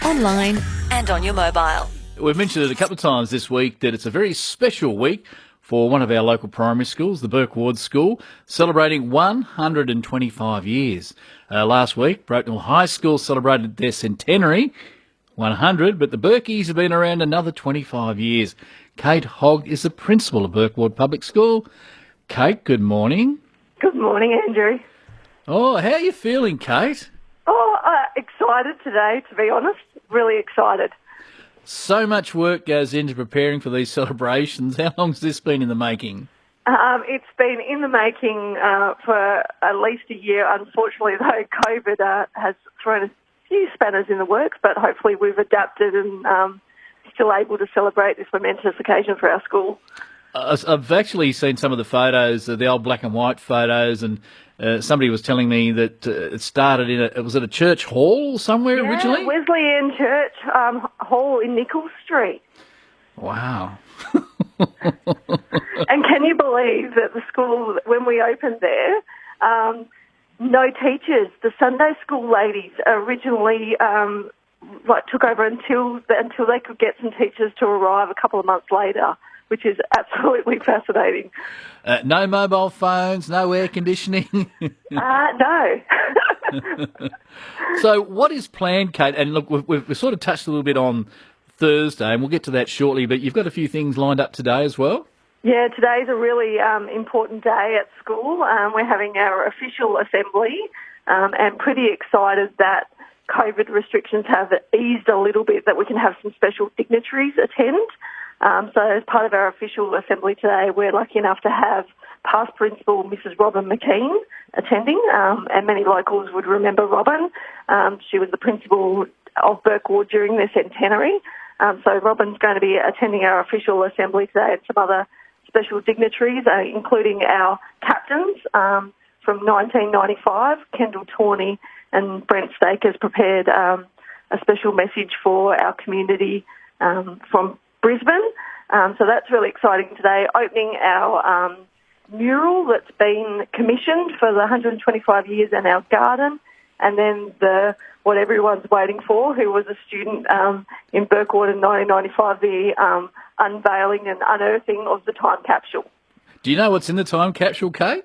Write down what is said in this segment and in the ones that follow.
online and on your mobile. We've mentioned it a couple of times this week that it's a very special week for one of our local primary schools, the Burke Ward School, celebrating 125 years. Last week, Brokenhill High School celebrated their centenary, 100, but the Burkies have been around another 25 years. Kate Hogg is the principal of Burke Ward Public School. Kate, good morning. Good morning, Andrew. Oh, how are you feeling, Kate? Excited today, to be honest. Really excited. So much work goes into preparing for these celebrations. How long's this been in the making? It's been in the making for at least a year. Unfortunately, though, COVID has thrown a few spanners in the works, but hopefully we've adapted and still able to celebrate this momentous occasion for our school. I've actually seen some of the photos, the old black and white photos, and somebody was telling me that it started was it a church hall somewhere originally? Wesleyan Church Hall in Nichols Street. Wow. And can you believe that the school, when we opened there, no teachers. The Sunday school ladies originally took over until they could get some teachers to arrive a couple of months later, which is absolutely fascinating. No mobile phones, no air conditioning? No. So what is planned, Kate? And look, we've sort of touched a little bit on Thursday, and we'll get to that shortly, but you've got a few things lined up today as well? Yeah, today's a really important day at school. We're having our official assembly and pretty excited that COVID restrictions have eased a little bit, that we can have some special dignitaries attend. So as part of our official assembly today, we're lucky enough to have past principal Mrs. Robin McKean attending, and many locals would remember Robin. She was the principal of Burke Ward during their centenary. So Robin's going to be attending our official assembly today, and some other special dignitaries, including our captains from 1995, Kendall Tawney and Brent Stake, has prepared a special message for our community from Brisbane. So that's really exciting today, opening our mural that's been commissioned for the 125 years in our garden, and then what everyone's waiting for, who was a student in Burke Ward in 1995, the unveiling and unearthing of the time capsule. Do you know what's in the time capsule, Kate?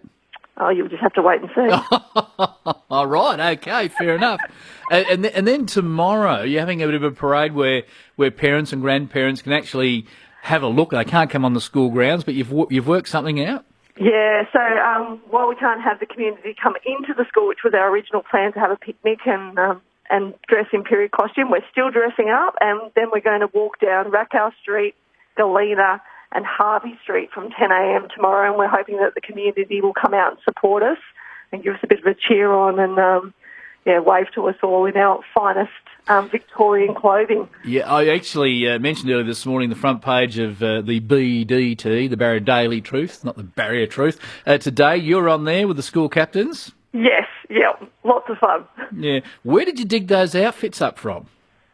Oh, you'll just have to wait and see. All right, okay, fair enough. And then tomorrow you're having a bit of a parade where parents and grandparents can actually have a look. They can't come on the school grounds, but you've worked something out? Yeah, so while we can't have the community come into the school, which was our original plan to have a picnic and dress in period costume, we're still dressing up, and then we're going to walk down Rakow Street, Galena and Harvey Street from 10 a.m. tomorrow, and we're hoping that the community will come out and support us and give us a bit of a cheer on and wave to us all in our finest Victorian clothing. Yeah, I actually mentioned earlier this morning the front page of the BDT, the Barrier Daily Truth, not the Barrier Truth. Today you're on there with the school captains. Yes, yeah, lots of fun. Yeah. Where did you dig those outfits up from?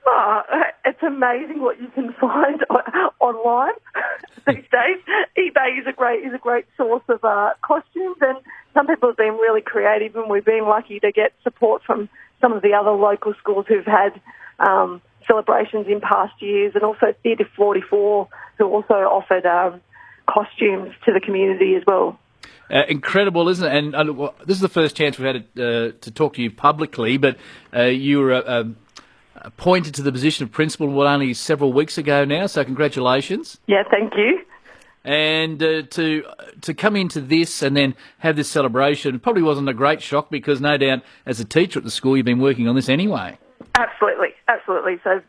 Oh, it's amazing what you can find online these days. eBay is a great source of costumes, and some people have been really creative, and we've been lucky to get support from some of the other local schools who've had celebrations in past years, and also Theatre 44, who also offered costumes to the community as well. Incredible, isn't it? And this is the first chance we've had to talk to you publicly, but you were appointed to the position of principal only several weeks ago now, so congratulations. Yeah, thank you. And to come into this and then have this celebration probably wasn't a great shock, because no doubt as a teacher at the school you've been working on this anyway. Absolutely. So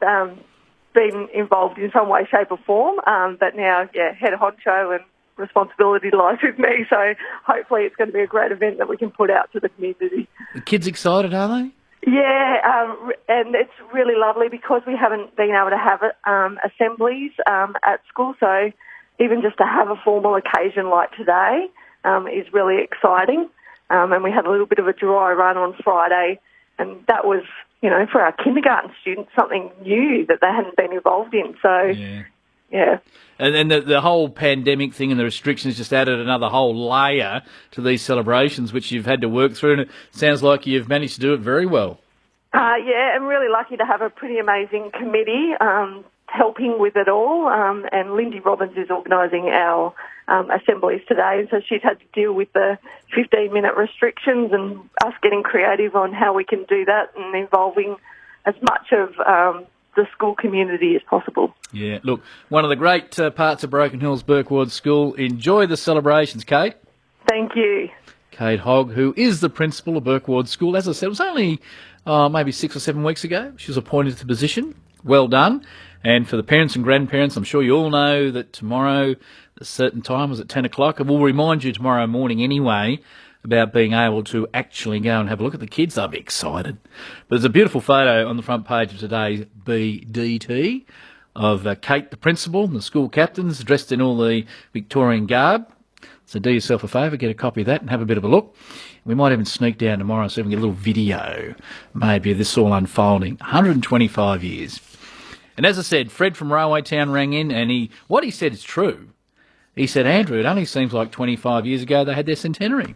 been involved in some way, shape or form, but now, head honcho and responsibility lies with me, so hopefully it's going to be a great event that we can put out to the community. The kids excited, are they? Yeah, and it's really lovely because we haven't been able to have assemblies at school, so even just to have a formal occasion like today is really exciting. And we had a little bit of a dry run on Friday, and that was, for our kindergarten students, something new that they hadn't been involved in. So, yeah. And then the whole pandemic thing and the restrictions just added another whole layer to these celebrations, which you've had to work through, and it sounds like you've managed to do it very well. Yeah, I'm really lucky to have a pretty amazing committee helping with it all, and Lindy Robbins is organising our assemblies today, and so she's had to deal with the 15-minute restrictions and us getting creative on how we can do that and involving as much of the school community as possible. Yeah, look, one of the great parts of Broken Hill's Burke Ward School. Enjoy the celebrations, Kate. Thank you. Kate Hogg, who is the principal of Burke Ward School. As I said, it was only maybe 6 or 7 weeks ago she was appointed to the position. Well done. And for the parents and grandparents, I'm sure you all know that tomorrow, a certain time, was at 10 o'clock. And we'll remind you tomorrow morning anyway about being able to actually go and have a look at the kids. They'll be excited. But there's a beautiful photo on the front page of today's BDT of Kate, the principal, and the school captains dressed in all the Victorian garb. So do yourself a favour, get a copy of that and have a bit of a look. We might even sneak down tomorrow so we can get a little video, maybe, of this all unfolding. 125 years. And as I said, Fred from Railway Town rang in, and what he said is true. He said, Andrew, it only seems like 25 years ago they had their centenary.